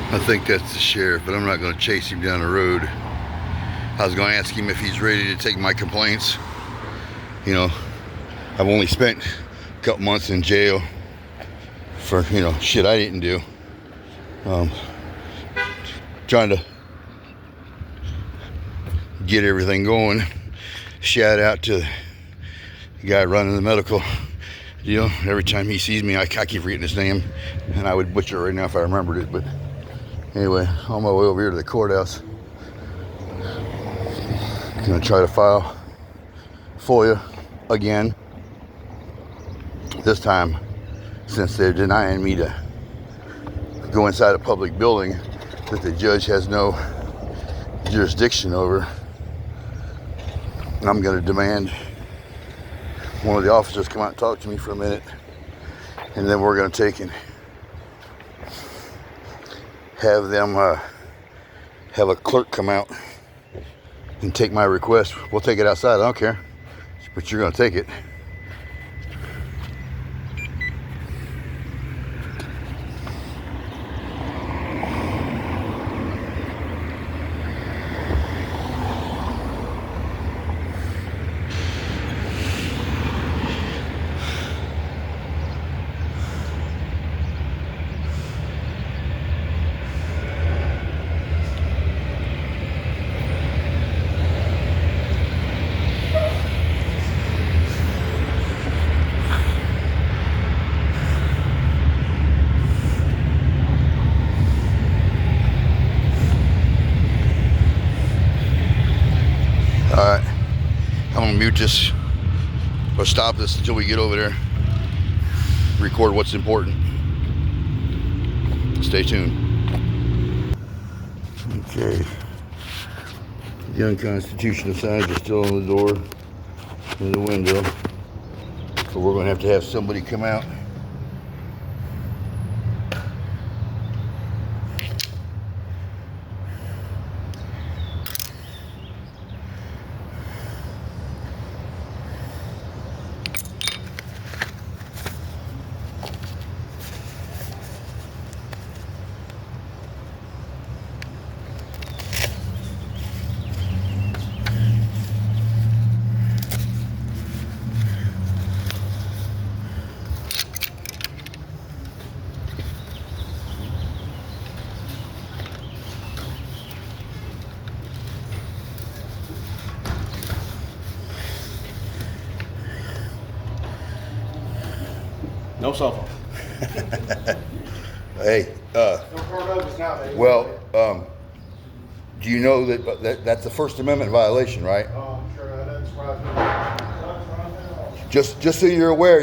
I think that's the sheriff, but I'm not going to chase him down the road. I was going to ask him if he's ready to take my complaints. You know, I've only spent a couple months in jail for, you know, shit I didn't do. Trying to get everything going. Shout out to the guy running the medical deal. Every time he sees me, I keep forgetting his name, and I would butcher it right now if I remembered it. But anyway, on my way over here to the courthouse, gonna try to file FOIA again. This time, since they're denying me to go inside a public building that the judge has no jurisdiction over, I'm gonna demand one of the officers come out and talk to me for a minute, and then we're gonna take and have them have a clerk come out and take my request. We'll take it outside, I don't care, but you're gonna take it. Alright, I'm gonna mute this or stop this until we get over there. Record what's important. Stay tuned. Okay. The unconstitutional signs are still on the door and the window. So we're gonna have somebody come out. No cell phone. Hey, well, do you know that that's a First Amendment violation, right? Oh, I'm sure that is right. Just so you're aware,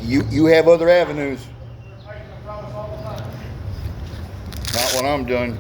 you have other avenues. Not when I'm done.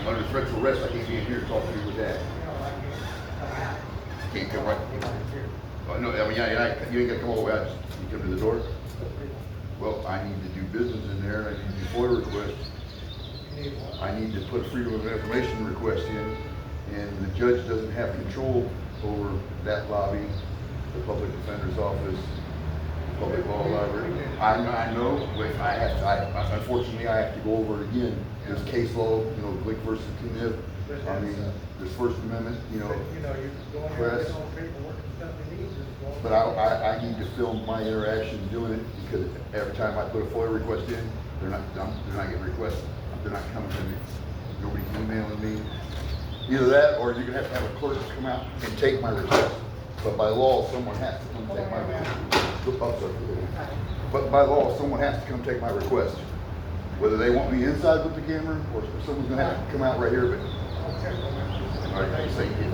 under threat of arrest, I can't be in here to talk to you with that. Can't come right. Oh, no, I mean, you ain't got to come all the way out. You come to the door. Well, I need to do business in there. I need to do FOIA requests. I need to put freedom of information request in, and the judge doesn't have control over that lobby, the public defender's office, the public law library. I know, but unfortunately, I have to go over it again. There's case law, Glick versus Kniff. I mean, there's First Amendment, press. But I need to film my interactions doing it, because every time I put a FOIA request in, they're not getting requested. They're not coming to me. Nobody's emailing me. Either that, or you're gonna have to have a clerk come out and take my request. But by law, someone has to come take my request. But by law, someone has to come take my request. Whether they want me inside with the camera, or someone's gonna have to come out right here. But all right, thank you.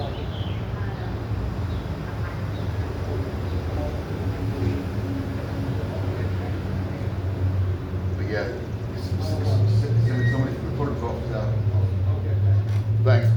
But yeah, send somebody from the clerk's office out. Thanks.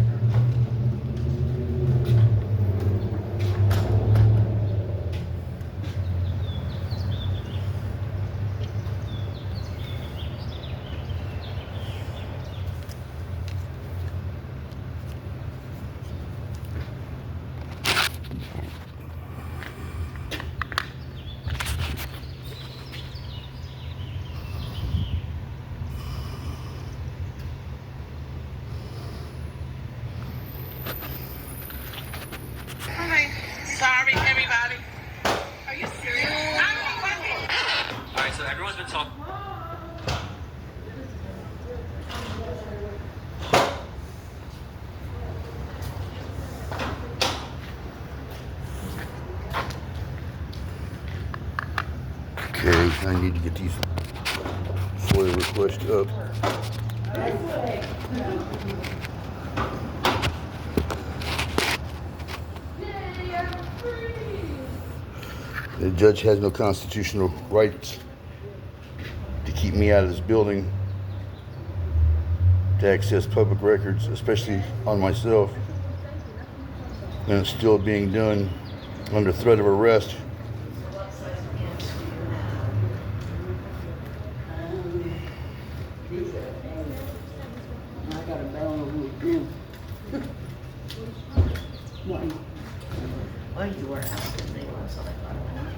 Sorry, everybody. Are you serious? Alright, so everyone's been talking. Okay, I need to get these FOIA requests up. The judge has no constitutional rights to keep me out of this building to access public records, especially on myself. And it's still being done under threat of arrest. I got a barrel of wood. Well, you were out and they were, so I thought it went.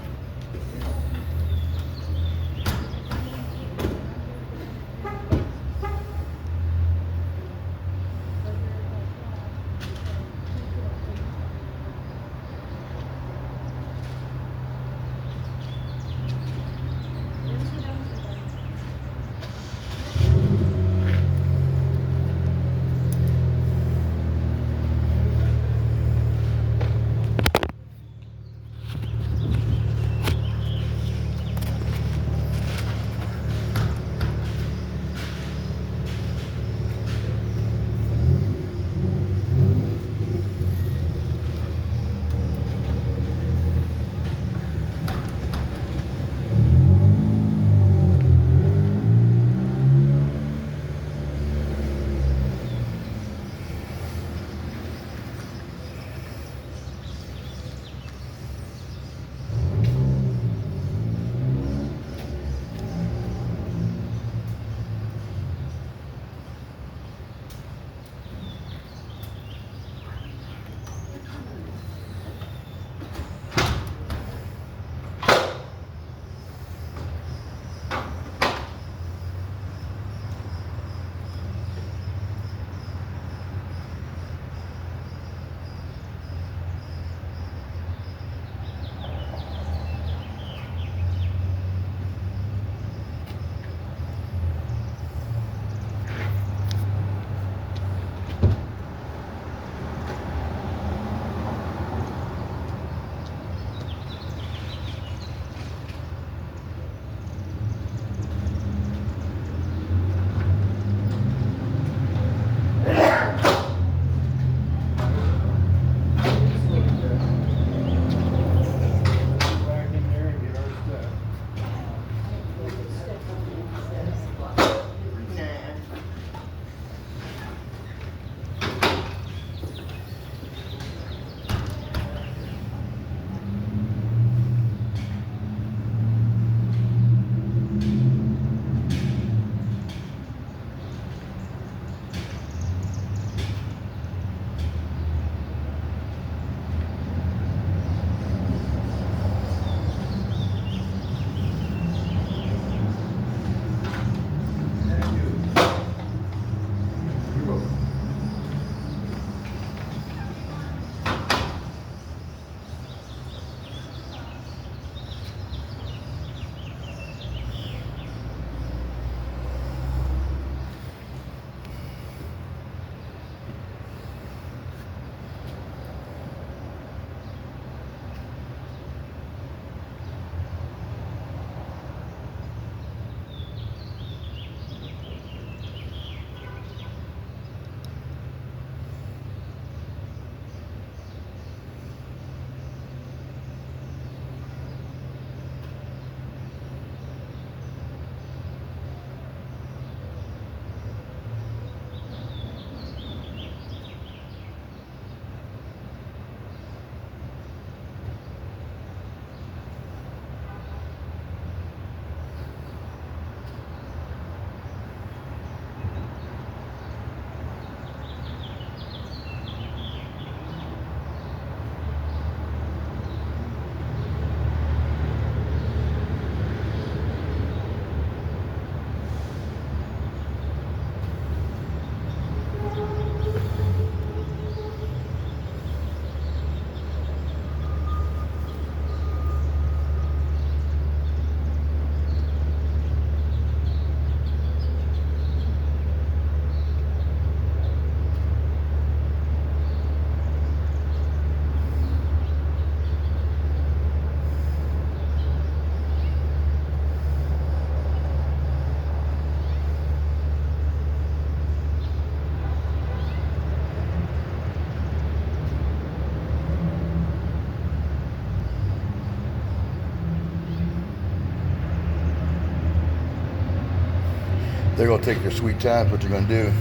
They're gonna take their sweet time, what they're gonna do,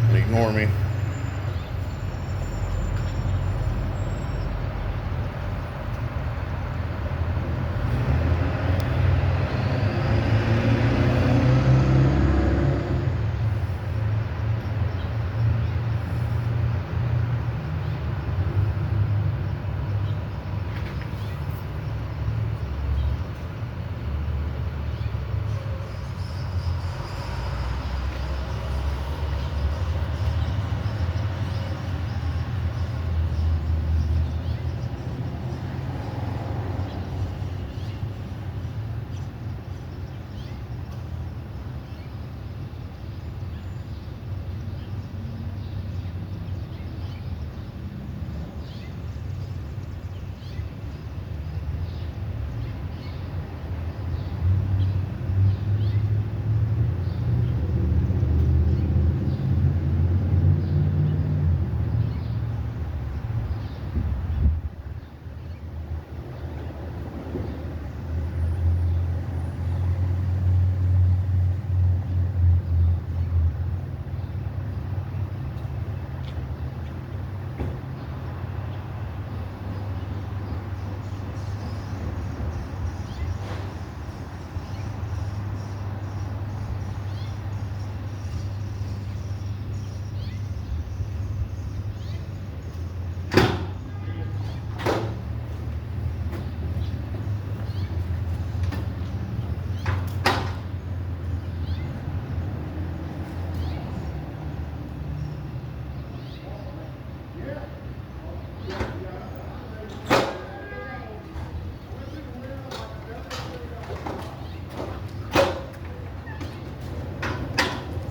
and ignore me.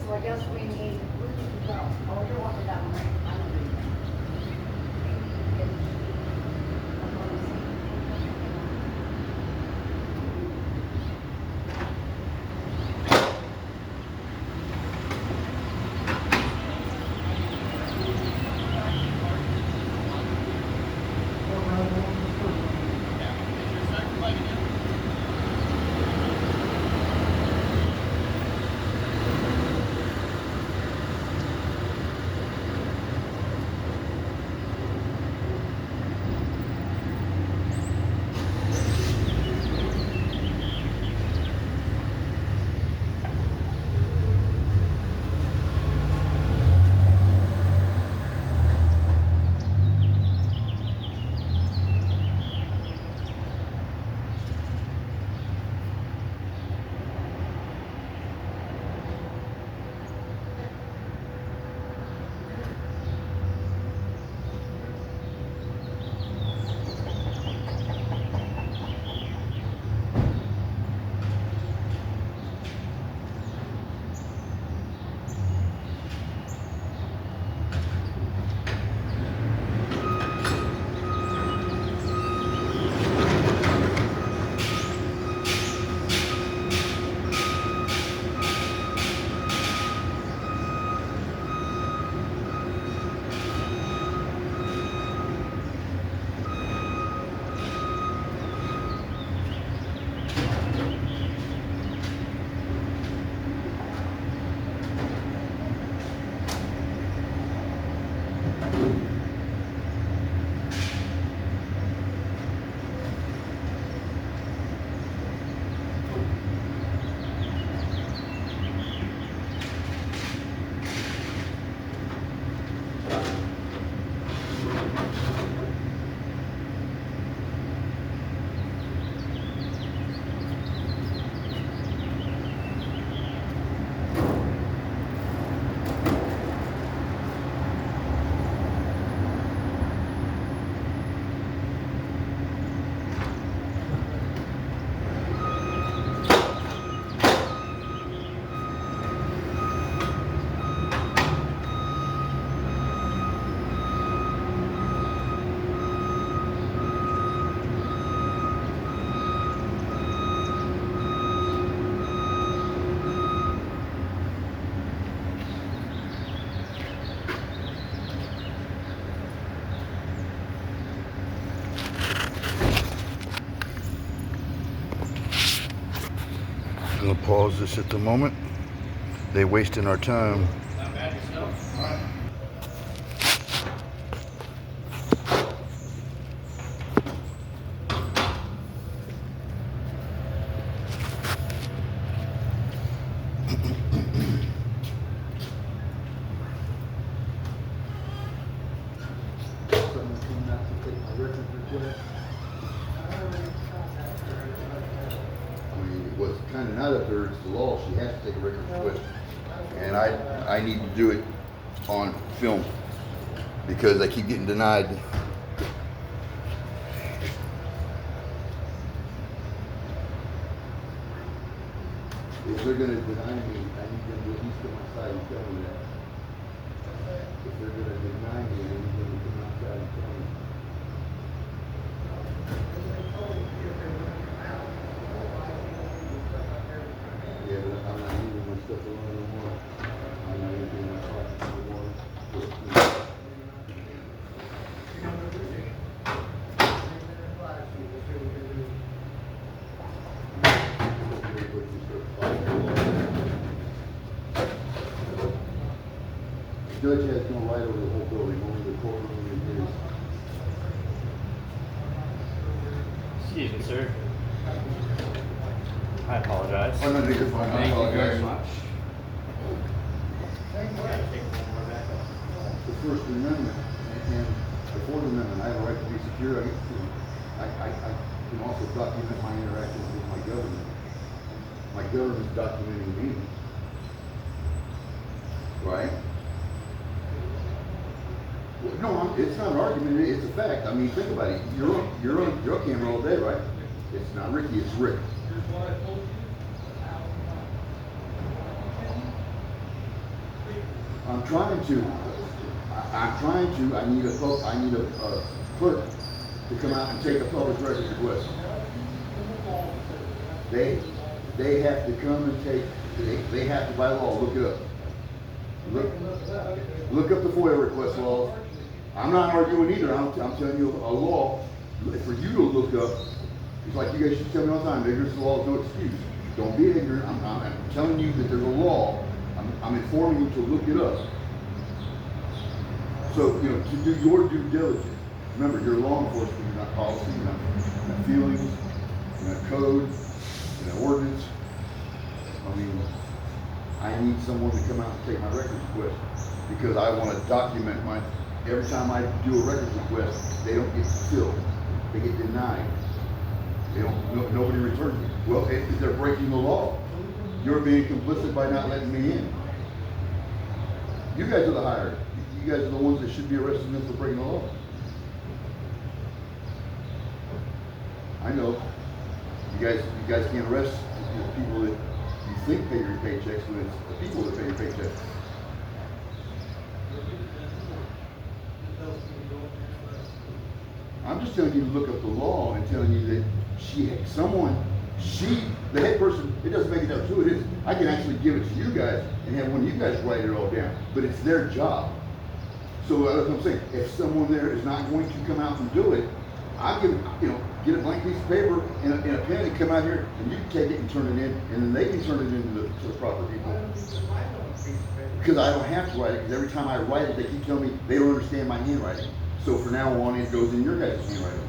So I guess we need, where did you go? Oh, you're walking down, right? I don't know. I'm gonna pause this at the moment. They wasting our time. Not bad yourself. All right. Someone coming out to take my records request. I mean, what's kind of not up there, it's the law, she has to take a records request. And I need to do it on film because I keep getting denied. If they're gonna deny me, I need them to at least come outside and tell me that. If they're gonna deny me, I need them to come outside and tell me. Yeah, but I'm not leaving my stuff alone no more. I'm not leaving my pockets no more. The judge has no right over the whole building, only the courtroom is his. Excuse me, sir. I apologize. Oh, no, you're fine. I Thank you very apologize. much. Gotta take one more back up. The First Amendment and the Fourth Amendment, I have a right to be secure. I can also document my interactions with my government. My government's documenting me. Right? Well, no, it's not an argument, it's a fact. I mean, think about it. You're on camera all day, right? It's not Ricky, it's Rick. I need a clerk to come out and take a public records request. They have to come and they have to, by law, look it up. Look up the FOIA request laws. I'm not arguing either, I'm telling you a law for you to look up. It's like you guys should tell me all the time, ignorance of the law is no excuse. Don't be ignorant, I'm telling you that there's a law. I'm informing you to look it up. So, you know, to do your due diligence. Remember, you're law enforcement, you're not policy, you're not feelings, you're not code, you're not ordinance. I mean, I need someone to come out and take my records request because I want to document every time I do a records request, they don't get filled, they get denied. Nobody returns it. Well, they're breaking the law. You're being complicit by not letting me in. You guys are the hired. You guys are the ones that should be arresting them for breaking the law. I know. You guys can't arrest the people that you think pay your paychecks when it's the people that pay your paychecks. I'm just telling you to look up the law and telling you that the head person, it doesn't make it up to who it is. I can actually give it to you guys and have one of you guys write it all down, but it's their job. So that's what I'm saying. If someone there is not going to come out and do it, I give, get a blank piece of paper and a pen and come out here and you can take it and turn it in and then they can turn it into to the proper people. Because I don't have to write it, because every time I write it, they keep telling me they don't understand my handwriting. So from now on, it goes in your guys' handwriting.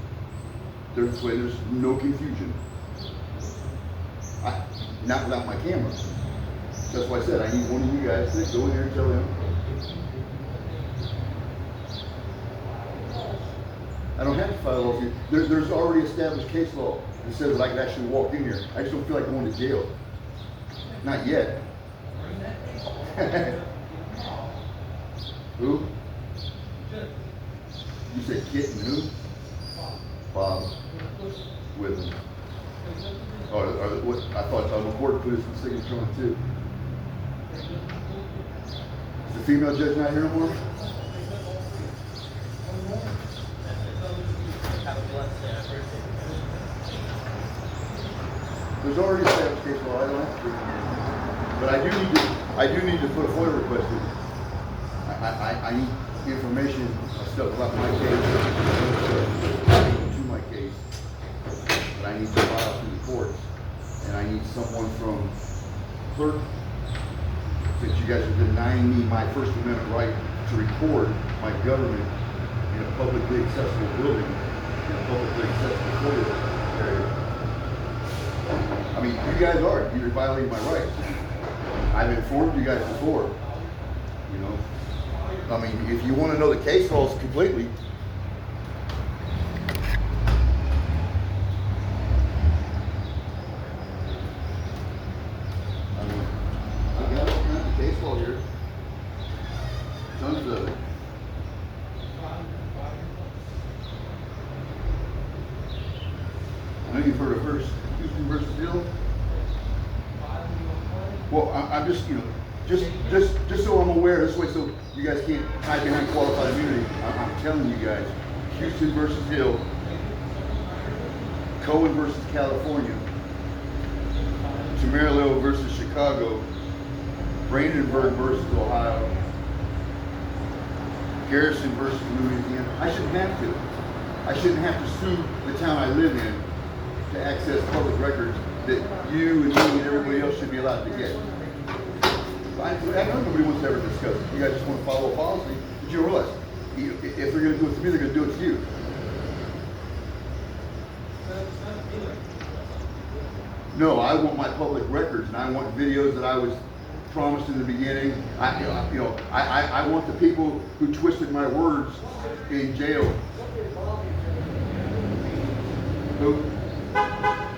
There's no confusion. Not without my camera. So that's why I said I need one of you guys to go in there and tell him. I don't have to file laws here. There's already established case law that says that I can actually walk in here. I just don't feel like going to jail. Not yet. Who? You said Kit and who? Bob. With him. I thought the board put his signature on too. Is the female judge not here no more? There's already established case law. I don't have to do it. But I do need to put a FOIA request in. I need information, stuff about my case, to my case, that I need to file through the courts. And I need someone from clerk since you guys are denying me my First Amendment right to record my government in a publicly accessible building, in a publicly accessible FOIA area. I mean, you guys are. You're violating my rights. I've informed you guys before. You know, I mean, if you want to know the case laws completely, I mean, I got all kinds of case law here. Tons of it. I know you've heard of first Houston versus Hill. Well, I'm just, you know, just so I'm aware, this way so you guys can't hide behind qualified immunity. I'm telling you guys, Houston versus Hill, Cohen versus California, Camarillo versus Chicago, Brandenburg versus Ohio, Garrison versus Louisiana. I shouldn't have to. I shouldn't have to sue the town I live in to access public records that you and me and everybody else should be allowed to get. I know nobody wants to ever discuss it. You guys just want to follow a policy, but you realize if they're going to do it to me, they're going to do it to you. No, I want my public records, and I want videos that I was promised in the beginning. I want the people who twisted my words in jail. Who?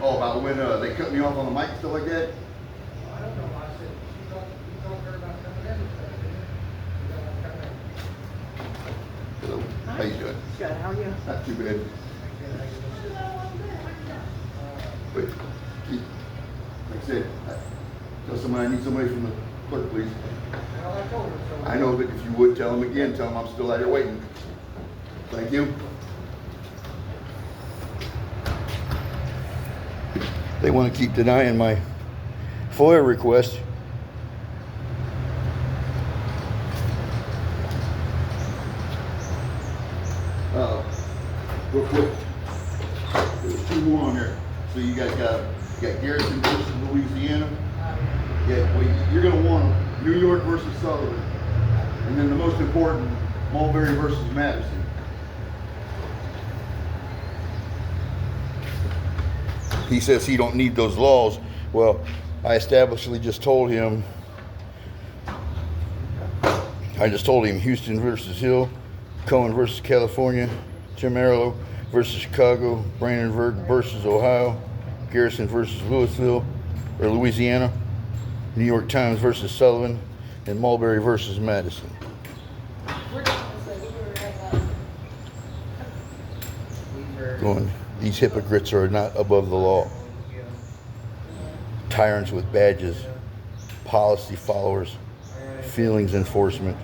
Oh, about when they cut me off on the mic and stuff like that? I don't know. I said, you told her about coming in. Hello. How you doing? Good, how are you? Not too bad. But like I said, tell somebody I need somebody from the clerk, please. Well, I told her so. I know, but if you would tell them again, tell them I'm still out here waiting. Thank you. They want to keep denying my FOIA request. Real quick, there's two more on there. So you guys got Garrison versus Louisiana. Yeah, well, you're going to want them. New York versus Sullivan. And then the most important, Mulberry versus Madison. He says he don't need those laws. Well, I establishedly just told him, Houston versus Hill, Cohen versus California, Camarillo versus Chicago, Brandenburg versus Ohio, Garrison versus Louisiana, New York Times versus Sullivan, and Mulberry versus Madison. Going, these hypocrites are not above the law. Tyrants with badges, policy followers, feelings enforcement.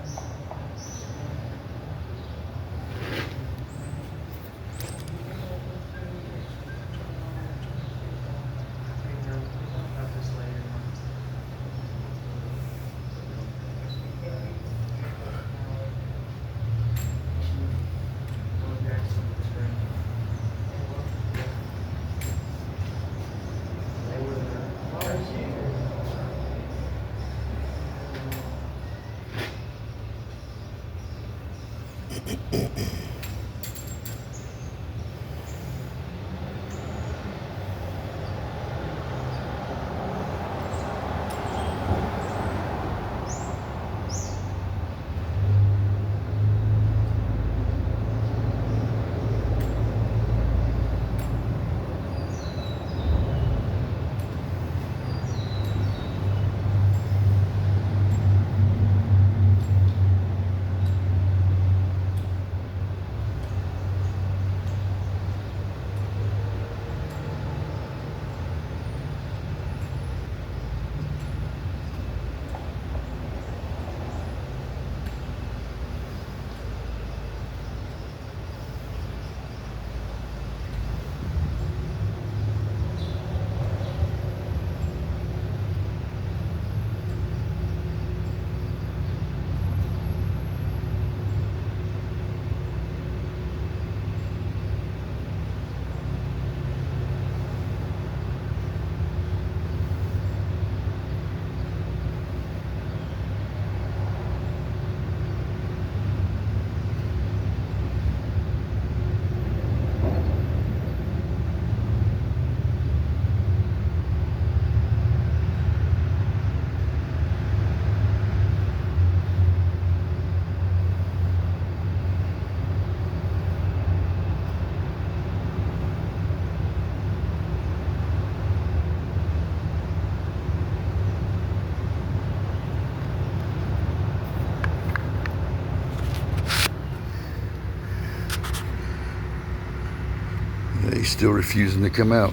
He's still refusing to come out.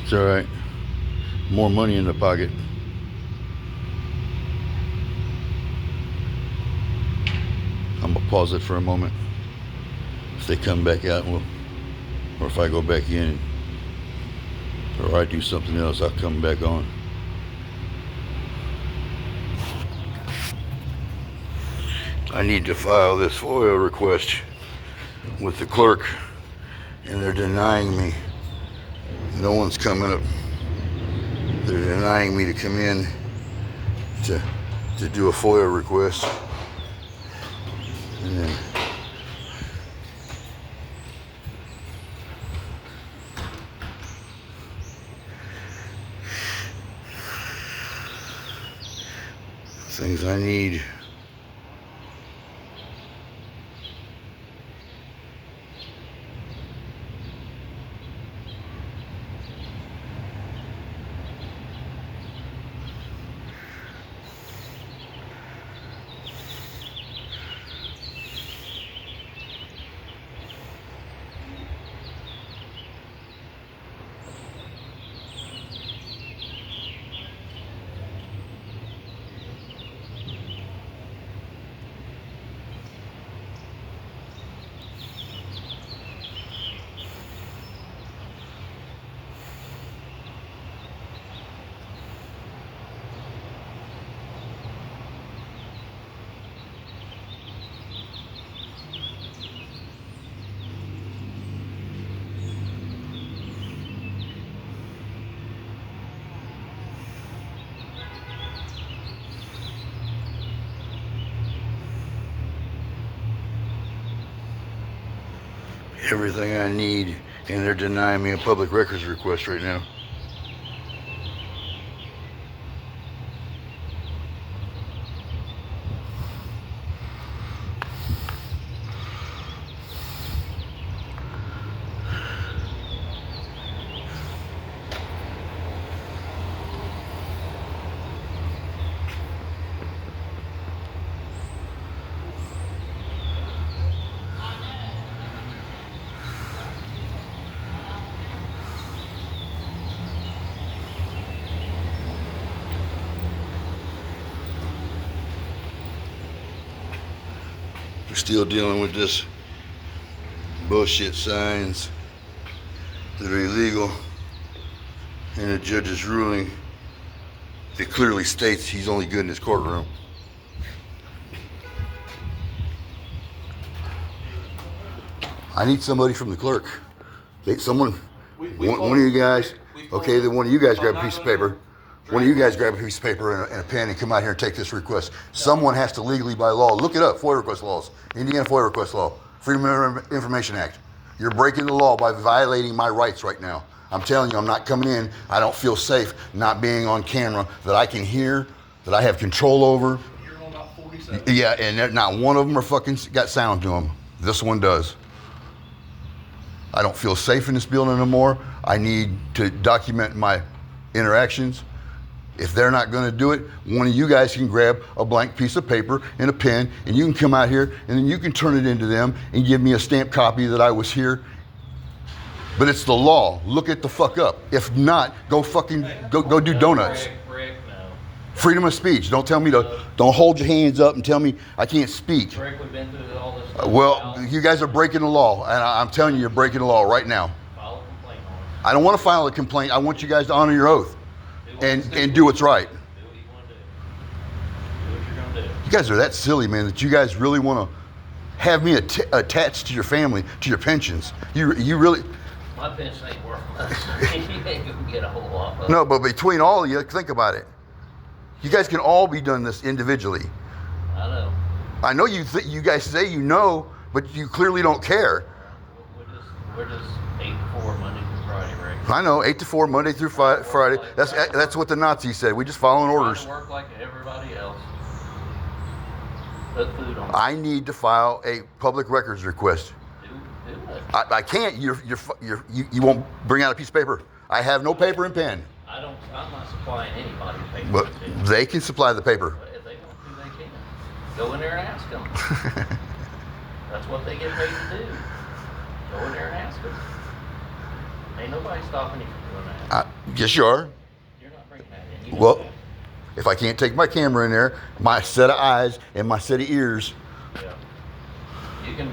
It's all right. More money in the pocket. I'm gonna pause it for a moment. If they come back out, or if I go back in, or I do something else, I'll come back on. I need to file this FOIA request with the clerk, and they're denying me. No one's coming up. They're denying me to come in to do a FOIA request. And then things I need. Everything I need, and they're denying me a public records request right now. We're still dealing with this bullshit signs that are illegal, and the judge's ruling that clearly states he's only good in his courtroom. I need somebody from the clerk. Someone, one of you guys, okay, then one of you guys grab a piece of paper. One of you guys grab a piece of paper and a pen and come out here and take this request. Someone has to legally, by law, look it up, FOIA request laws, Indiana FOIA request law, Freedom of Information Act. You're breaking the law by violating my rights right now. I'm telling you, I'm not coming in. I don't feel safe not being on camera, that I can hear, that I have control over. You're on about 47. Yeah, and not one of them are fucking got sound to them. This one does. I don't feel safe in this building anymore. I need to document my interactions. If they're not going to do it, one of you guys can grab a blank piece of paper and a pen, and you can come out here, and then you can turn it into them and give me a stamped copy that I was here. But it's the law. Look it the fuck up. If not, go fucking go do donuts. Rick, no. Freedom of speech. Don't tell me to. Don't hold your hands up and tell me I can't speak. Rick, we've been through all this stuff. Well, you guys are breaking the law, and I'm telling you, you're breaking the law right now. File a complaint on it. I don't want to file a complaint. I want you guys to honor your oath and do what's right. Do what you want to do. Do what you're going to do. You guys are that silly, man, that you guys really want to have me attached to your family, to your pensions. You really... My pension ain't worth much. You ain't going to get a whole lot of it. No, but between all of you, think about it. You guys can all be done this individually. I know. I know you guys say you know, but you clearly don't care. We're just 8 to 4 Monday through Friday, Rick. I know, 8 to 4, Monday through Friday. That's what the Nazis said. We just following orders. Trying to work like everybody else. Put food on. I need to file a public records request. Do it. I can't. You won't bring out a piece of paper. I have no paper and pen. I'm not supplying anybody with paper. But they can supply the paper. If they want to, they can. Go in there and ask them. That's what they get paid to do. Go in there and ask them. Ain't nobody stopping you from doing that. Yes, you are. You're not bringing that in. You know Well, that. if I can't take my camera in there, my set of eyes and my set of ears. Yeah. You can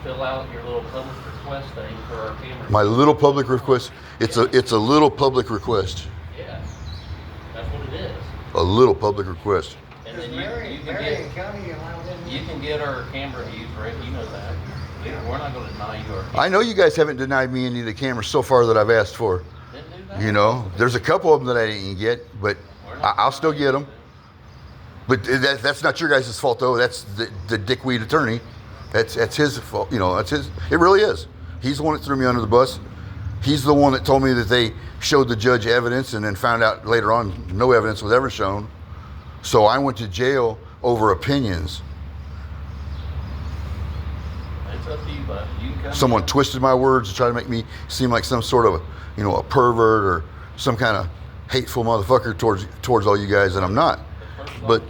fill out your little public request thing for our camera. My little public request. It's a little public request. Yeah. That's what it is. A little public request. And Does then Marion County allow them? you can get our camera views, Rick. You know that. We're not going to deny you our camera. I know you guys haven't denied me any of the cameras so far that I've asked for. Then do that. You know, there's a couple of them that I didn't get, but I'll still get them. But that's not your guys' fault, though. That's the dickweed attorney. That's his fault. You know, that's his. It really is. He's the one that threw me under the bus. He's the one that told me that they showed the judge evidence and then found out later on no evidence was ever shown. So I went to jail over opinions. It's up to you, bud. You can come. Someone twisted my words to try to make me seem like some sort of, a pervert or some kind of hateful motherfucker towards all you guys, and I'm not. But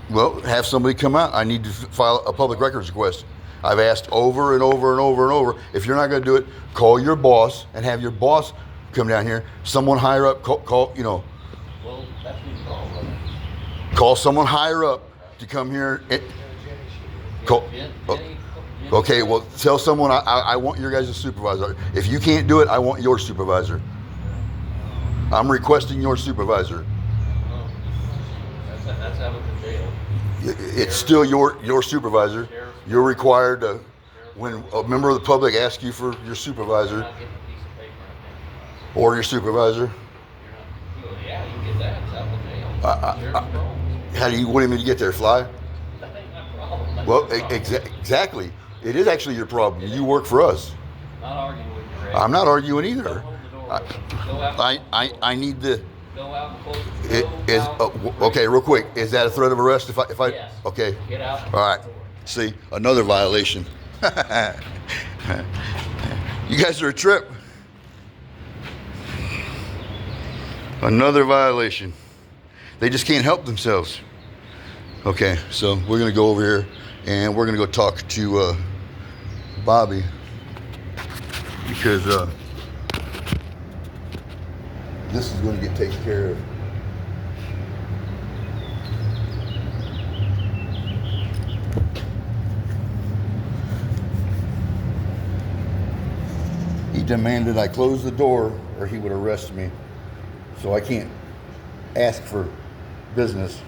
well, have somebody come out. I need to file a public records request. I've asked over and over and over and over. If you're not going to do it, call your boss and have your boss come down here. Someone higher up, call Well, that's who you call, brother. call someone higher up to come here. Call, okay, well, tell someone I want your guys' supervisor. If you can't do it, I want your supervisor. I'm requesting your supervisor. That's out of the jail. It's still your supervisor. You're required to, when a member of the public asks you for your supervisor You're not getting a piece of paper right now. or your supervisor, You're not. You go, yeah, you can get that. It's out of the jail. Sheriff's problem. how do you want me to get there? Fly? That ain't my problem. That's Well, your problem. exactly. It is actually your problem. You work for us. Not arguing with you, Ray. I'm not arguing either. Don't hold the door open. Go out. I need the. Go out and close. It Go is out. okay. Real quick, is that a threat of arrest? If I Yes. okay. Get out. All right. See, another violation. You guys are a trip. Another violation. They just can't help themselves. Okay, so we're gonna go over here and we're gonna go talk to Bobby because this is going to get taken care of. He demanded I close the door or he would arrest me. So I can't ask for business.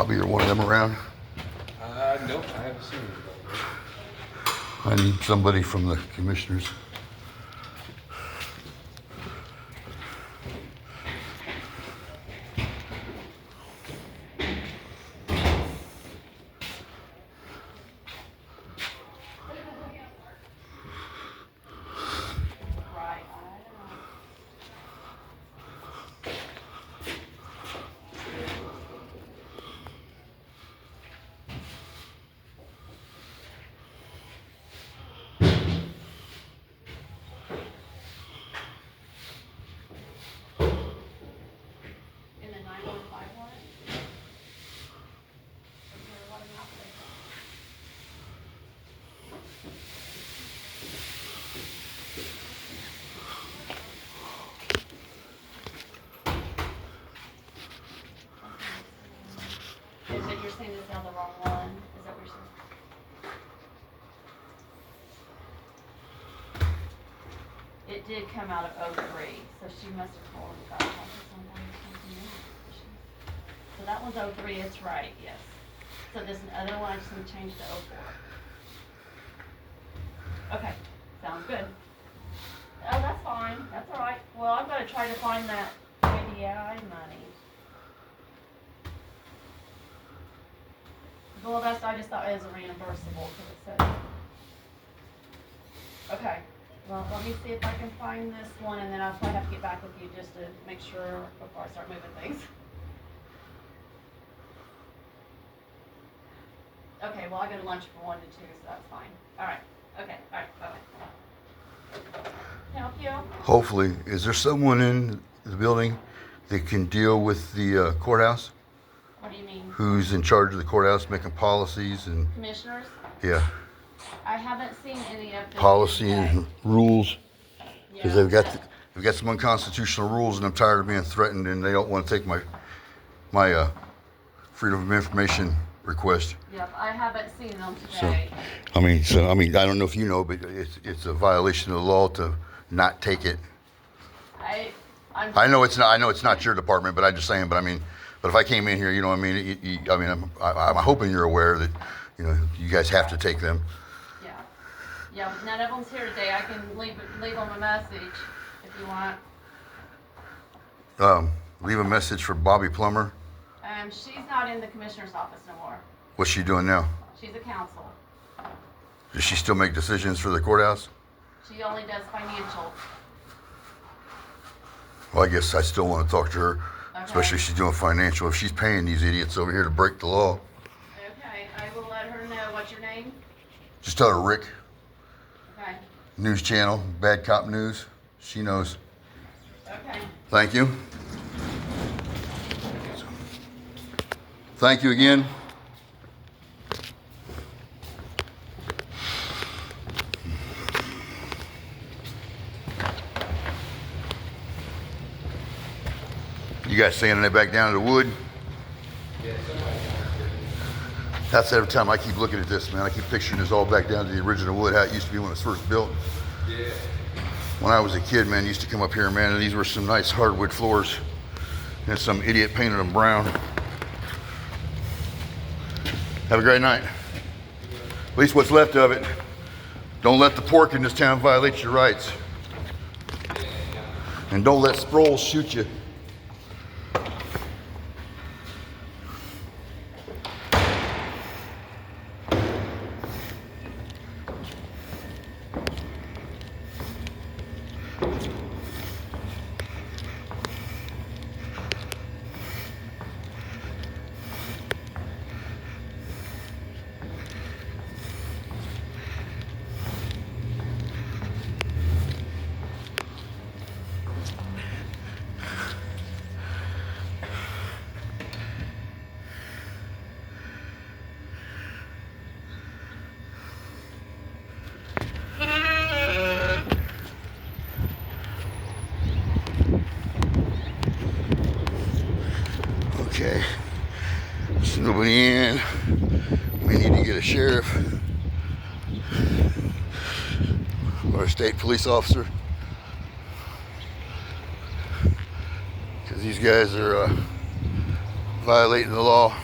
Bobby or one of them around? Nope, I haven't seen it. I need somebody from the commissioners. Right. In the 915 one? Is there one out there? Is it you're saying it's on the wrong one? Is that what you're saying? It did come out of 03, so she must have called and got a copy of something or something else. So that one's 03, it's right, yes. So this other one, I just need to change to 04. Okay, sounds good. Oh, that's fine, that's all right. Well, I'm gonna try to find that ADI money. Well, that's, I just thought it was reimbursable, because it said. Okay, well, let me see if I can find this one, and then I'll probably have to get back with you just to make sure before I start moving things. Okay, well, I go to lunch from 1 to 2, so that's fine. All right, okay, all right, bye-bye. Can I help you? Hopefully, is there someone in the building that can deal with the courthouse? What do you mean? Who's in charge of the courthouse, making policies and, Commissioners? yeah, I haven't seen any of them. policy yet. and rules? Because Yeah. they've got some unconstitutional rules, and I'm tired of being threatened, and they don't want to take my freedom of information request. Yep, I haven't seen them today. I mean, I don't know if you know, but it's a violation of the law to not take it. I know it's not your department, but I'm just saying. But if I came in here, you know what I mean? I'm hoping you're aware that, you guys have to take them. Yeah, none of them's here today. I can leave them a message if you want. Leave a message for Bobby Plummer. She's not in the commissioner's office no more. What's she doing now? She's a counsel. Does she still make decisions for the courthouse? She only does financial. Well, I guess I still want to talk to her, Okay. especially if she's doing financial. If she's paying these idiots over here to break the law, Okay, I will let her know. What's your name? just tell her Rick, Okay. News Channel, Bad Cop News. She knows. Okay. Thank you. Thank you again. You guys sanding it back down to the wood? That's every time I keep looking at this, man. I keep picturing this all back down to the original wood, how it used to be when it was first built. Yeah. When I was a kid, man, used to come up here, man, and these were some nice hardwood floors. And some idiot painted them brown. Have a great night. At least what's left of it. Don't let the pork in this town violate your rights. And don't let Sproul shoot you. Okay, there's nobody in. We need to get a sheriff or a state police officer, because these guys are violating the law.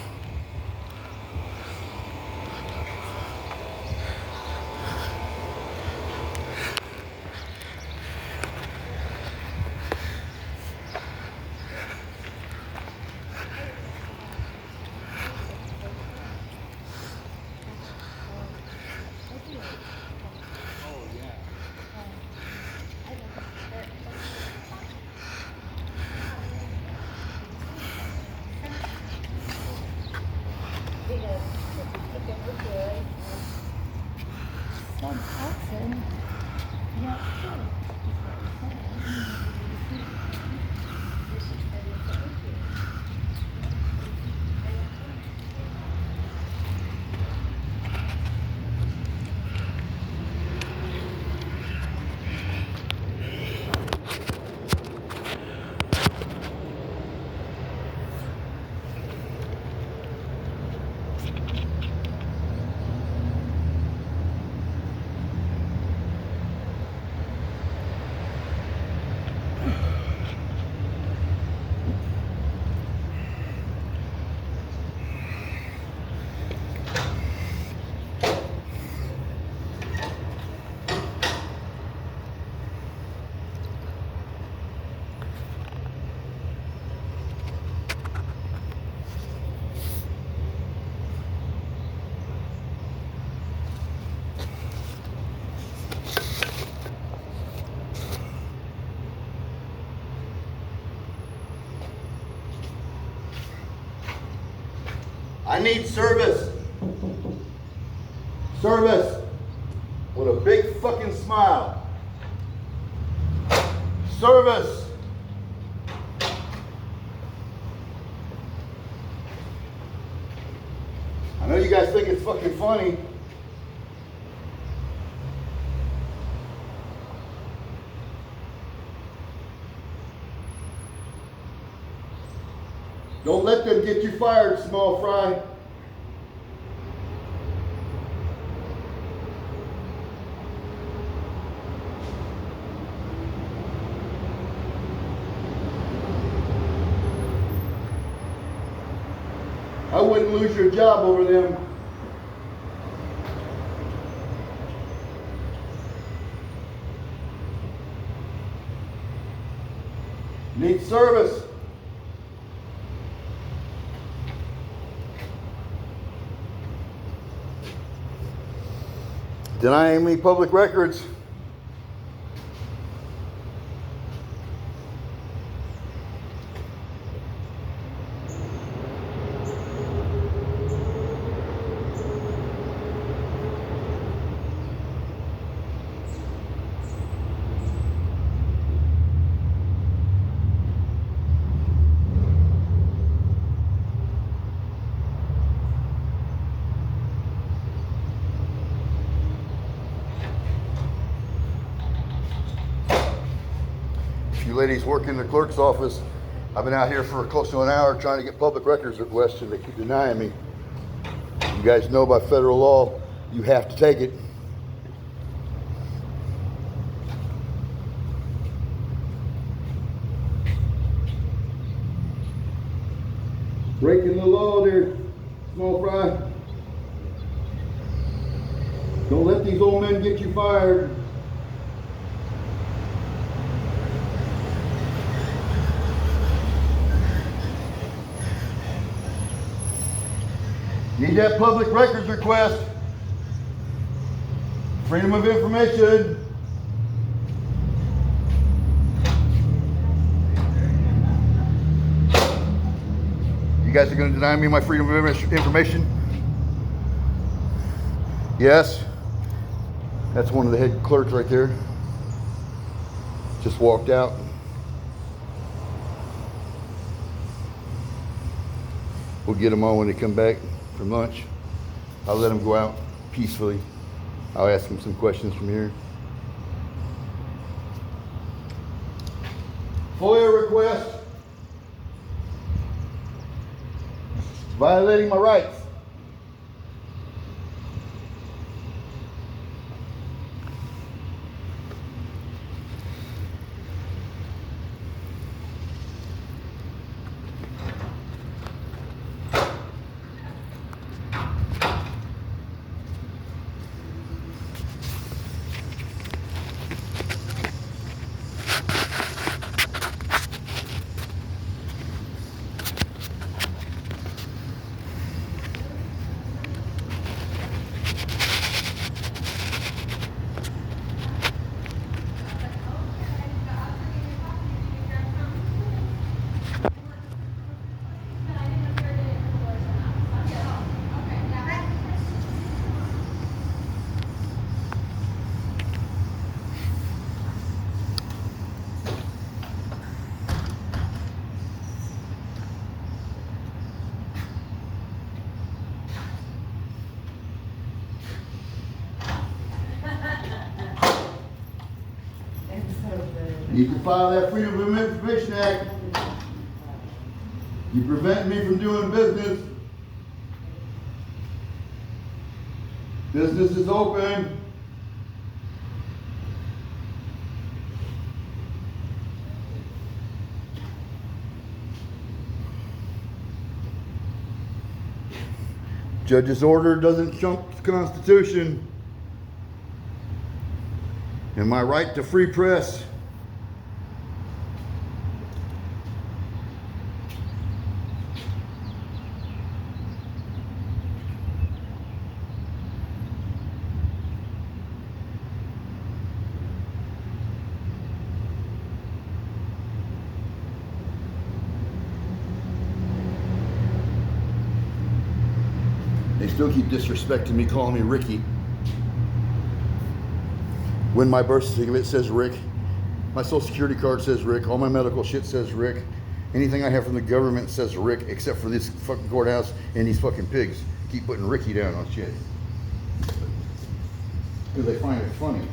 I need service. Service. With a big fucking smile. Service. I know you guys think it's fucking funny. Don't let them get you fired, small fry. I wouldn't lose your job over them. Need service. Denying me public records. You ladies work in the clerk's office. I've been out here for close to an hour trying to get public records requests and they keep denying me. You guys know by federal law, you have to take it. Breaking the law there, small fry. Don't let these old men get you fired. Need that public records request. Freedom of information. You guys are going to deny me my freedom of information? Yes. That's one of the head clerks right there. Just walked out. We'll get them on when they come back from lunch. I'll let them go out peacefully. I'll ask them some questions from here. FOIA request. Violating my rights. You can file that Freedom of Information Act. You prevent me from doing business. Business is open. Judge's order doesn't trump the Constitution. And my right to free press. They still keep disrespecting me, calling me Ricky. When my birth certificate says Rick, my social security card says Rick, all my medical shit says Rick. Anything I have from the government says Rick, except for this fucking courthouse and these fucking pigs. Keep putting Ricky down on shit. Because they find it funny.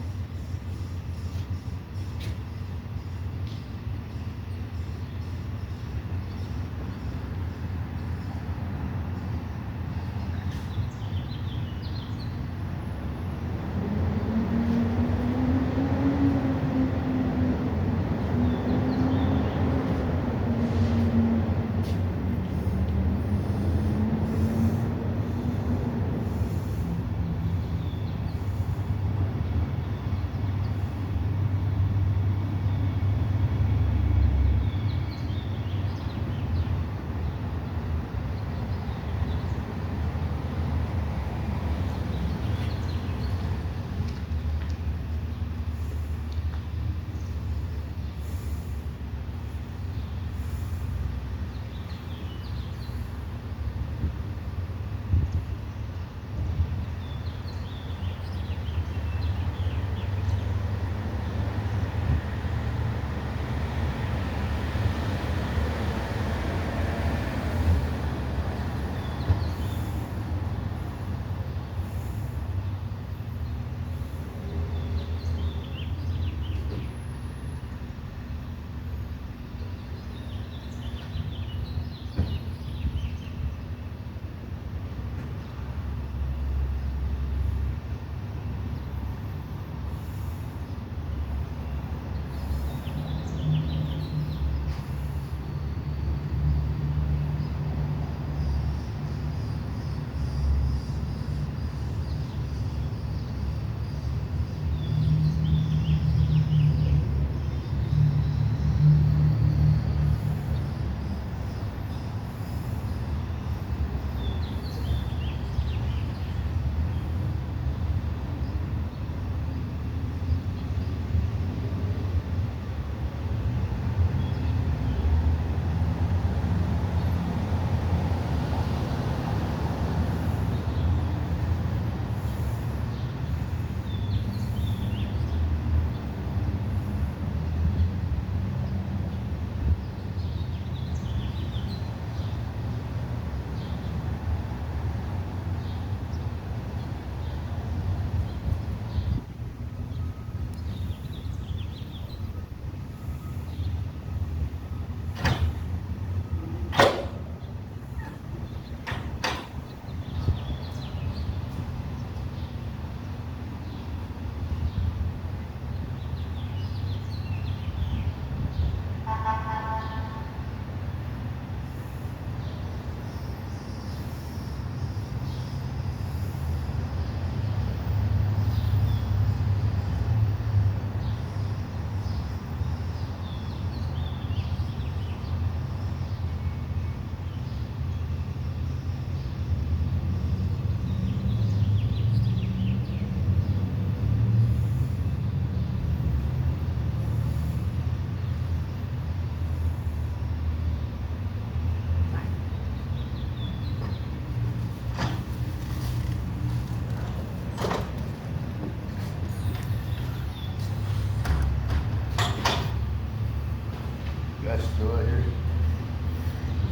Guys still out here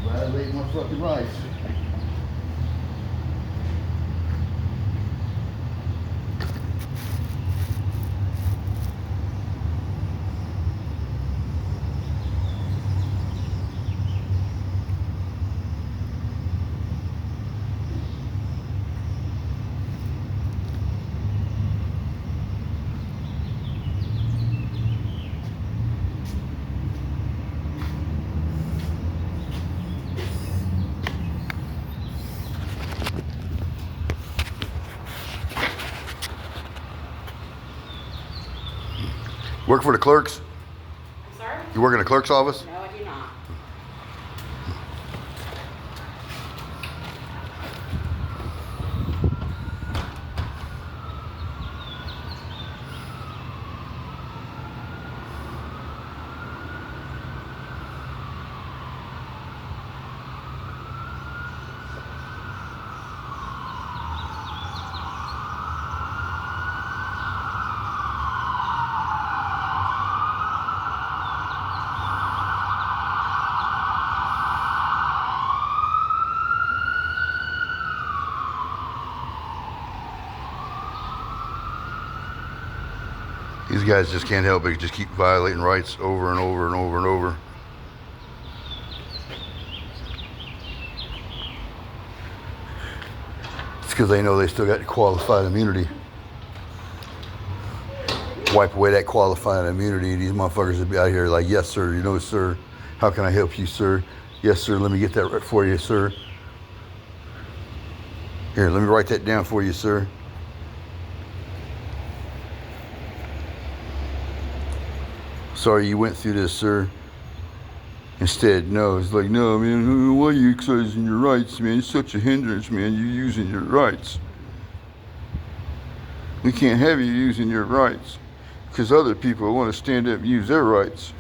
violating my fucking rights. Work for the clerks? Sir? You work in the clerk's office? No, I do not. These guys just can't help it, just keep violating rights over and over and over and over. It's because they know they still got qualified immunity. Wipe away that qualified immunity, and these motherfuckers would be out here like, yes, sir, you know, sir, how can I help you, sir? Yes, sir, let me get that right for you, sir. Here, let me write that down for you, sir. Sorry you went through this, sir. Instead, no, it's like, no, man, why are you exercising your rights, man? It's such a hindrance, man, you're using your rights. We can't have you using your rights because other people want to stand up and use their rights.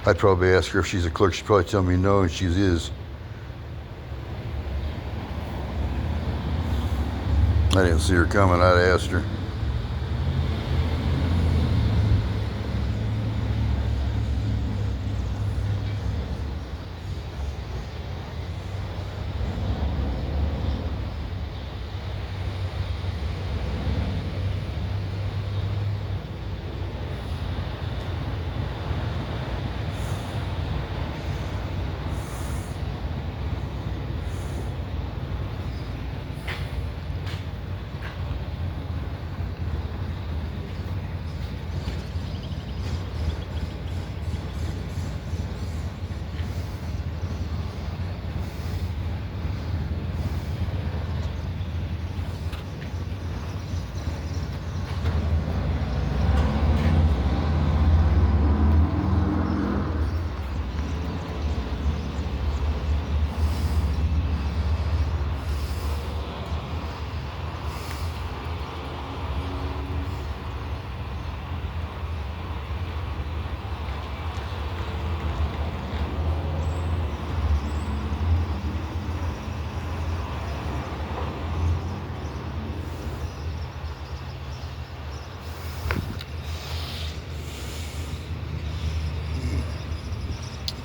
I'd probably ask her if she's a clerk. She'd probably tell me no, and she is. I didn't see her coming. I'd asked her.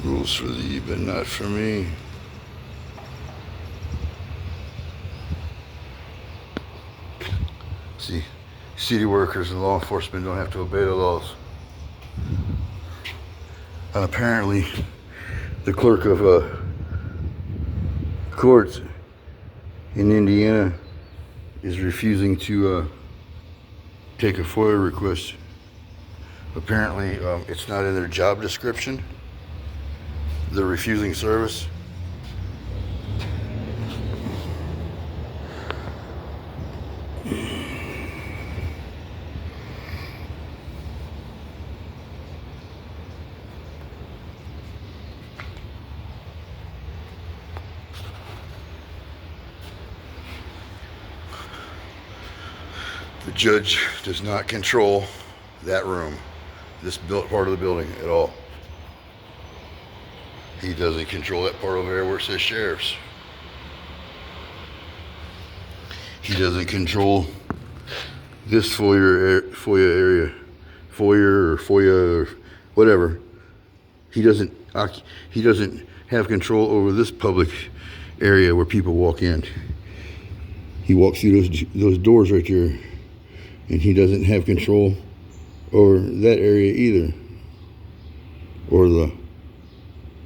Rules for thee, but not for me. See, city workers and law enforcement don't have to obey the laws. And apparently, the clerk of courts in Indiana is refusing to take a FOIA request. Apparently, it's not in their job description. They're refusing service. The judge does not control that room, this part of the building at all. He doesn't control that part over there where it says sheriffs. He doesn't control this FOIA area, FOIA or whatever. He doesn't have control over this public area where people walk in. He walks through those doors right there, and he doesn't have control over that area either, or the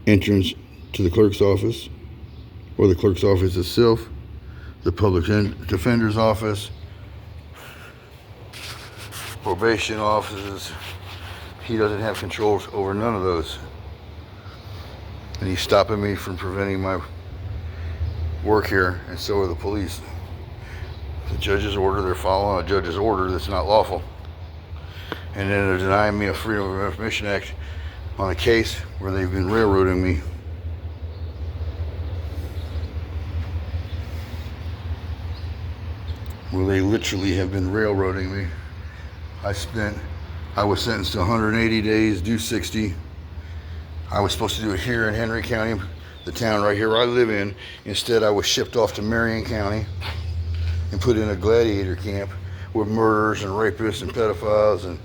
entrance to the clerk's office, or the clerk's office itself, the public defender's office, probation offices. He doesn't have control over none of those. And he's stopping me from preventing my work here, and so are the police. The judge's order, they're following a judge's order that's not lawful. And then they're denying me a Freedom of Information Act on a case where they've been railroading me. Where they literally have been railroading me. I was sentenced to 180 days, do 60. I was supposed to do it here in Henry County, the town right here where I live in. Instead, I was shipped off to Marion County and put in a gladiator camp with murderers and rapists and pedophiles and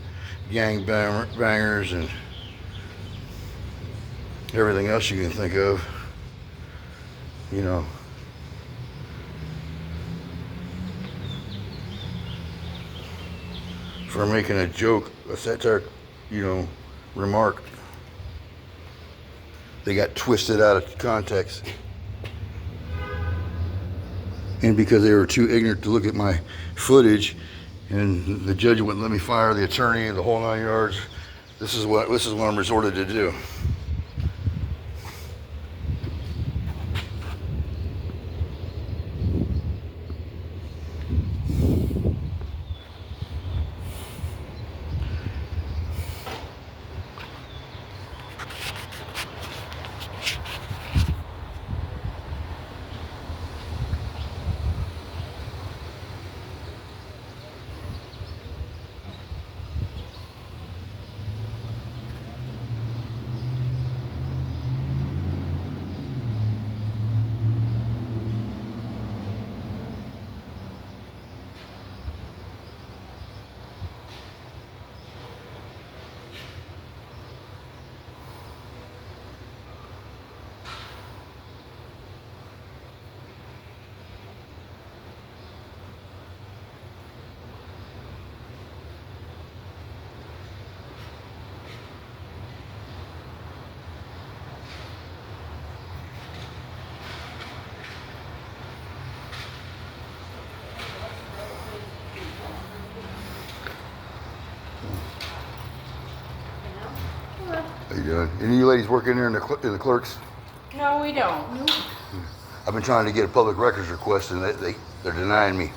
gang bangers and everything else you can think of. You know, for making a joke, a satire, remark. They got twisted out of context. And because they were too ignorant to look at my footage, and the judge wouldn't let me fire the attorney and the whole 9 yards, this is what I'm resorted to do. How you doing? Any of you ladies working there in the clerks? No, we don't. I've been trying to get a public records request, and they're denying me.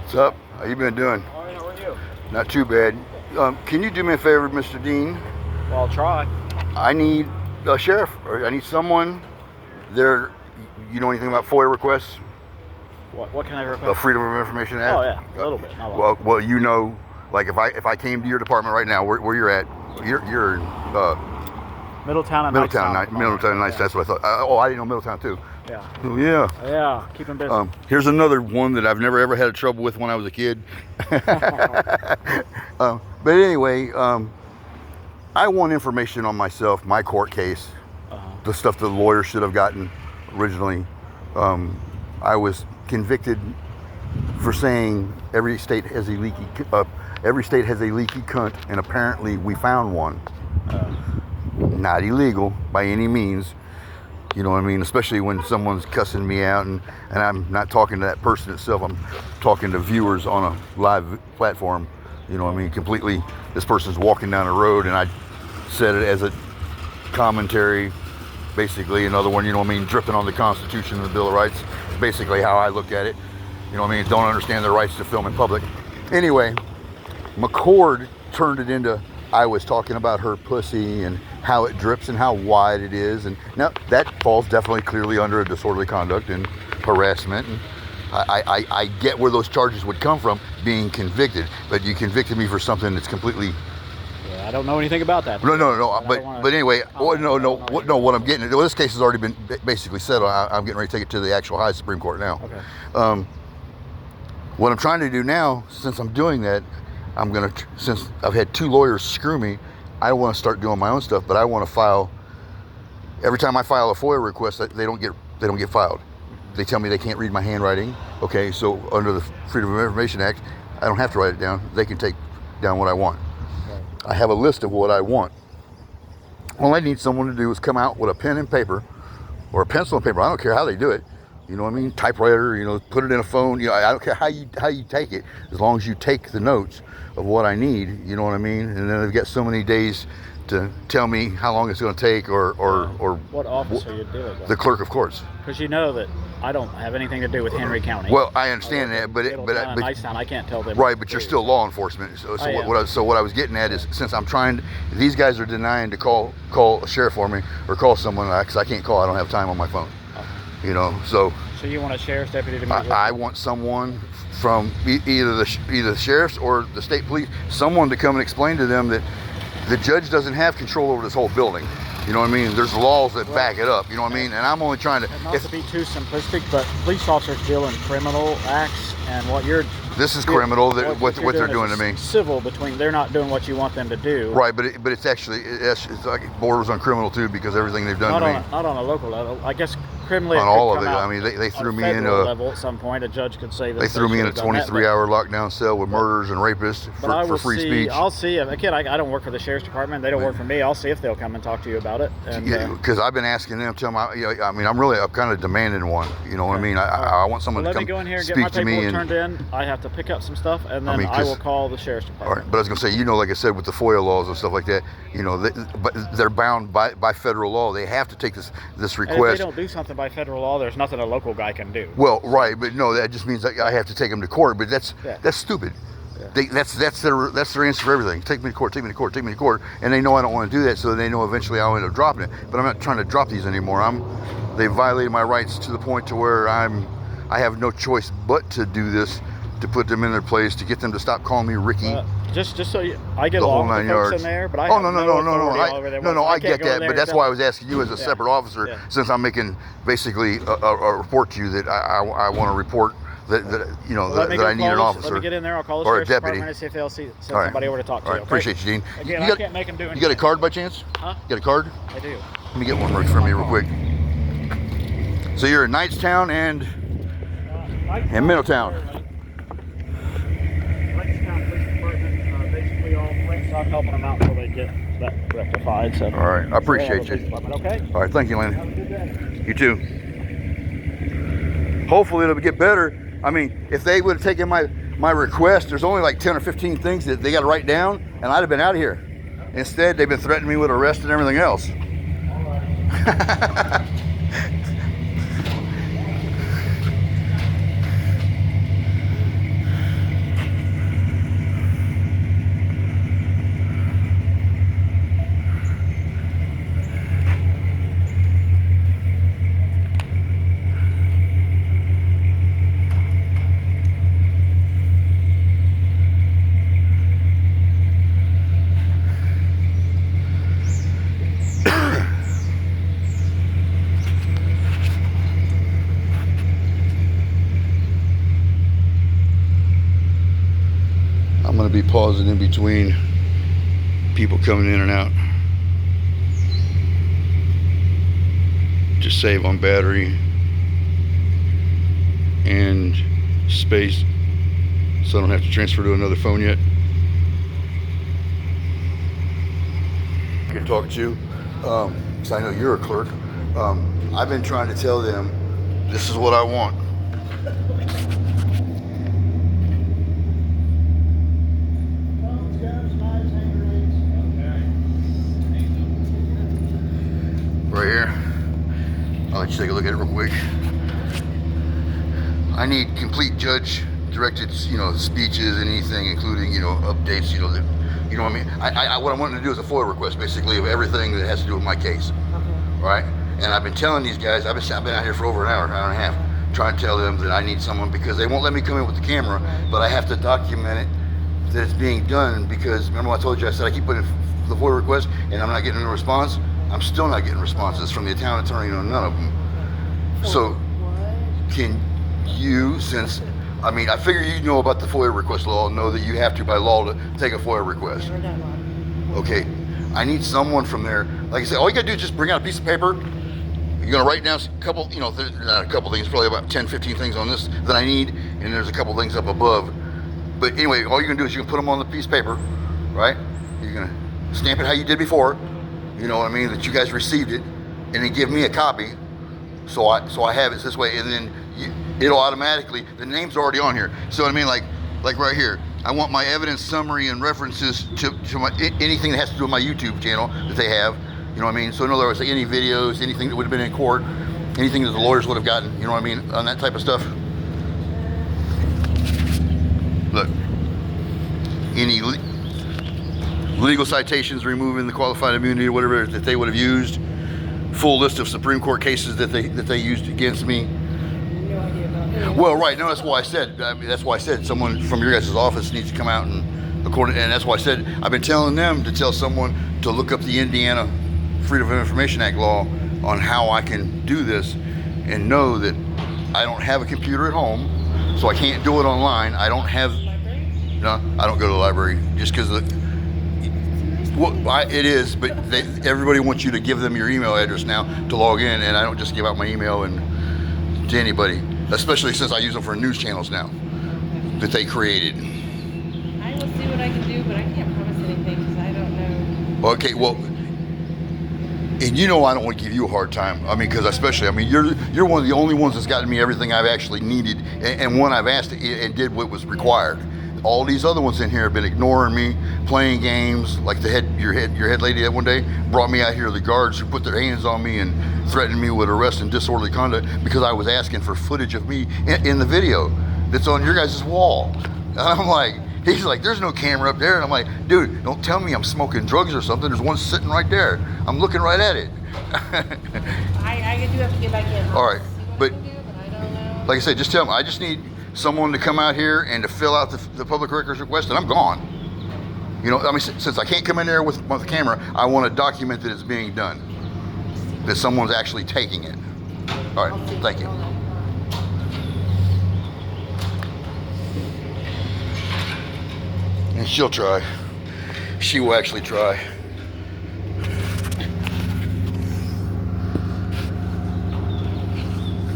What's up? How you been doing? All right, how are you? Not too bad. Can you do me a favor, Mr. Dean? Well, I'll try. I need a sheriff, or I need someone there. You know anything about FOIA requests? What can I The request? Freedom of Information Act? Oh yeah, a little bit. Not a lot. Well, like if I came to your department right now, where you're at, you're in Middletown and Middletown, Knightstown. Middletown, Nice. Yeah. That's what I thought. I didn't know Middletown too. Yeah. Oh yeah. Yeah, keep them busy. Here's another one that I've never ever had trouble with when I was a kid. But anyway, I want information on myself, my court case, the stuff the lawyer should have gotten originally. I was convicted for saying every state has a leaky cunt, and apparently we found one. Not illegal by any means. You know what I mean? Especially when someone's cussing me out, and I'm not talking to that person itself. I'm talking to viewers on a live platform. You know what I mean? Completely, this person's walking down the road, and I said it as a commentary, basically. Another one, you know what I mean? Dripping on the Constitution and the Bill of Rights. It's basically how I look at it. You know what I mean? Don't understand their rights to film in public. Anyway, McCord turned it into, I was talking about her pussy and how it drips and how wide it is, and now that falls definitely clearly under a disorderly conduct and harassment, and I get where those charges would come from, being convicted, but you convicted me for something that's completely... Yeah, I don't know anything about that. No, but anyway, what I'm getting at, well, this case has already been basically settled. I'm getting ready to take it to the actual high Supreme Court now. Okay. What I'm trying to do now, since I'm doing that, since I've had 2 lawyers screw me, I want to start doing my own stuff, but I want to file, every time I file a FOIA request, they don't get filed. They tell me they can't read my handwriting. Okay, so under the Freedom of Information Act, I don't have to write it down. They can take down what I want. Right. I have a list of what I want. All I need someone to do is come out with a pen and paper or a pencil and paper. I don't care how they do it. You know what I mean? Typewriter, you know, put it in a phone. You know, I don't care how you take it, as long as you take the notes of what I need. You know what I mean? And then they've got so many days to tell me how long it's going to take, or What office are you doing? the clerk of courts. Because you know that I don't have anything to do with Henry County. Well, I understand that, but Nicetown, I can't tell them. right, but you're still law enforcement. So what I was getting at is, since I'm trying, these guys are denying to call a sheriff for me or call someone, because I can't call. I don't have time on my phone. You know, so you want a sheriff's deputy to meet with I you? want someone from either the sheriffs or the state police, someone to come and explain to them that the judge doesn't have control over this whole building. You know what I mean? There's laws that back it up. You know what I mean? And I'm only trying to. And not to be too simplistic, but police officers deal in criminal acts, and what you're. This is criminal. What they're doing to me. Civil between. They're not doing what you want them to do. Right, but it's actually it's like it borders on criminal too, because everything they've done to me. Not on a local level. I guess criminally. On all of it. I mean, they threw me in a level at some point. A judge could say that they threw me in a 23-hour lockdown cell with murders and rapists for free speech. I'll see. Again, I don't work for the sheriff's department. They don't work for me. I'll see if they'll come and talk to you about it. Because I've been asking them. Tell them. I mean, I'm kind of demanding one. You know what I mean? I want someone to come. Let me go in here and get speak my to me paperwork turned in. I have to pick up some stuff, and then I will call the sheriff's department. All right, but I was gonna say, you know, like I said, with the FOIA laws and stuff like that, you know, but they're bound by federal law. They have to take this request. And if they don't do something by federal law, there's nothing a local guy can do. Well, right, but no, that just means that I have to take them to court. But that's stupid. Yeah. That's their answer for everything. Take me to court, take me to court, take me to court, and they know I don't want to do that, so they know eventually I'll end up dropping it. But I'm not trying to drop these anymore. They've violated my rights to the point to where I have no choice but to do this, to put them in their place, to get them to stop calling me Ricky. Just so I get along with the folks in there, but I have no, I get that, but that's why I was asking you as a separate officer, since I'm making basically a report to you that I want to report that I need an officer. Let me get in there. I'll call the sheriff's department and see if they'll send somebody over to talk to you. All right, appreciate you, Dean. Again, I can't make them do anything. You got a card by chance? Huh? You got a card? I do. Let me get one from me real quick. So you're in Knightstown and Middletown. Knightstown Police Department, basically all Flint's not helping them out until they get that rectified. So. All right, I appreciate you. Okay. All right, thank you, Lynn. Have a good day. You too. Hopefully it'll get better. I mean, if they would have taken my request, there's only like 10 or 15 things that they got to write down, and I'd have been out of here. Instead, they've been threatening me with arrest and everything else. I'm going to be pausing in between people coming in and out. Just save on battery and space, so I don't have to transfer to another phone yet. I can talk to you, because I know you're a clerk. I've been trying to tell them this is what I want. Right here. I'll let you take a look at it real quick. I need complete judge directed, speeches and anything, including, updates, that, what I mean? What I'm wanting to do is a FOIA request, basically, of everything that has to do with my case. Okay. Right? And I've been telling these guys, I've been out here for over an hour and a half, trying to tell them that I need someone, because they won't let me come in with the camera, but I have to document it, that it's being done, because remember I told you, I said I keep putting the FOIA request and I'm not getting a response? I'm still not getting responses from the town attorney, none of them. So, can you, I figure you know about the FOIA request law, know that you have to by law to take a FOIA request. Okay, I need someone from there. Like I said, all you gotta do is just bring out a piece of paper. You're gonna write down a couple, not a couple things, probably about 10, 15 things on this that I need, and there's a couple things up above. But anyway, all you're gonna do is you can put them on the piece of paper, right? You're gonna stamp it how you did before, You know what I mean? That you guys received it, and then give me a copy, so I have it this way, and then it'll automatically, the name's already on here. So what I mean, like right here, I want my evidence summary and references to my, anything that has to do with my YouTube channel that they have. You know what I mean? So in other words, like any videos, anything that would have been in court, anything that the lawyers would have gotten. You know what I mean? On that type of stuff. Look, any legal citations removing the qualified immunity or whatever that they would have used, full list of Supreme Court cases that they used against me. No idea about that. Well, right, no, that's why I said someone from your guys' office needs to come out and and that's why I said I've been telling them to tell someone to look up the Indiana Freedom of Information Act law on how I can do this, and know that I don't have a computer at home, so I can't do it online. I don't have, no, I don't go to the library just because it is, but everybody wants you to give them your email address now to log in, and I don't just give out my email to anybody, especially since I use them for news channels now that they created. I will see what I can do, but I can't promise anything because I don't know. Okay, well, and you know I don't want to give you a hard time. I mean, because especially, I mean, you're one of the only ones that's gotten me everything I've actually needed, and one I've asked and did what was required. All these other ones in here have been ignoring me, playing games. Like your head lady that one day brought me out here, the guards who put their hands on me and threatened me with arrest and disorderly conduct because I was asking for footage of me in the video that's on your guys' wall. And I'm like, he's like, there's no camera up there. And I'm like, dude, don't tell me I'm smoking drugs or something. There's one sitting right there. I'm looking right at it. I do have to get back in. All right, but I don't know. like I said, just tell them I just need someone to come out here and to fill out the public records request, and I'm gone. You know, I mean, since I can't come in there with the camera, I want to document that it's being done, that someone's actually taking it. All right, thank you. And she'll try. She will actually try.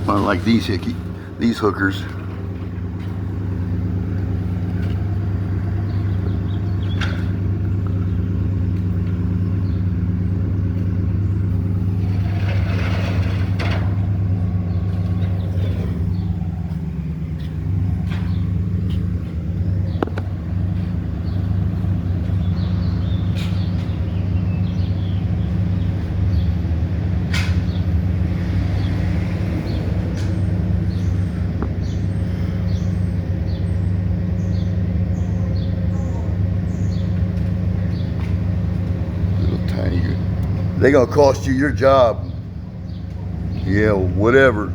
Unlike these hookers. They're gonna cost you your job. Yeah, whatever.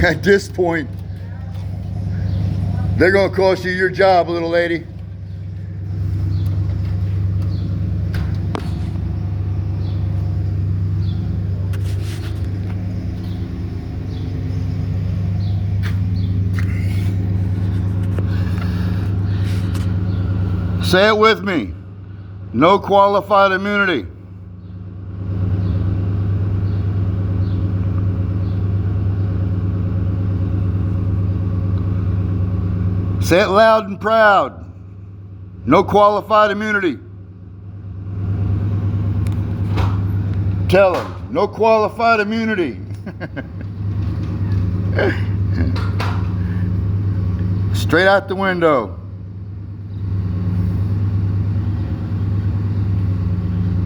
At this point, they're gonna cost you your job, little lady. Say it with me. No qualified immunity. Say it loud and proud. No qualified immunity. Tell them, no qualified immunity. Straight out the window.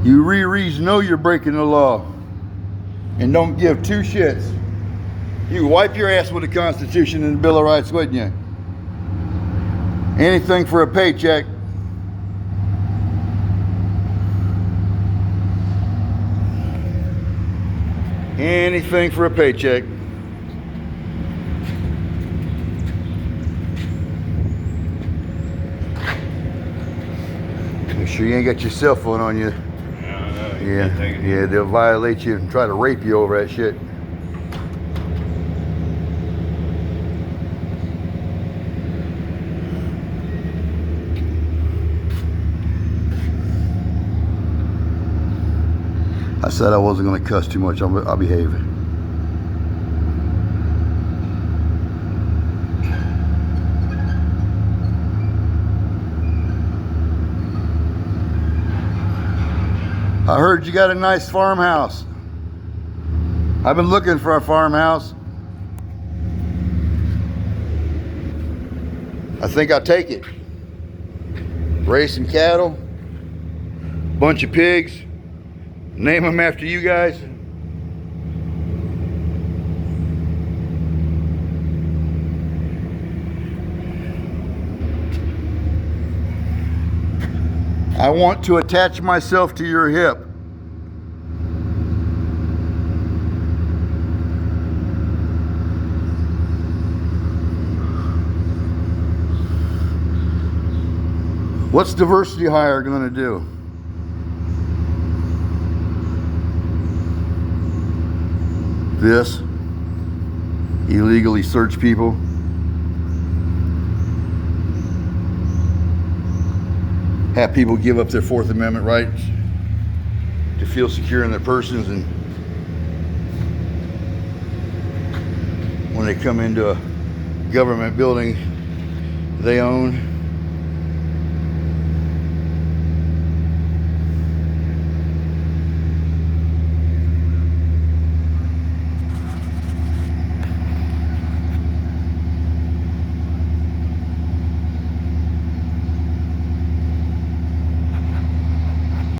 You rereads know you're breaking the law and don't give two shits. You wipe your ass with the Constitution and the Bill of Rights, wouldn't you? Anything for a paycheck. Anything for a paycheck. Make sure you ain't got your cell phone on you. Yeah, they'll violate you and try to rape you over that shit. I said I wasn't going to cuss too much. I'll behave. I heard you got a nice farmhouse. I've been looking for a farmhouse. I think I'll take it. Raise some cattle, bunch of pigs, name them after you guys. I want to attach myself to your hip. What's diversity hire going to do? This. Illegally search people. Have people give up their Fourth Amendment rights to feel secure in their persons, and when they come into a government building they own,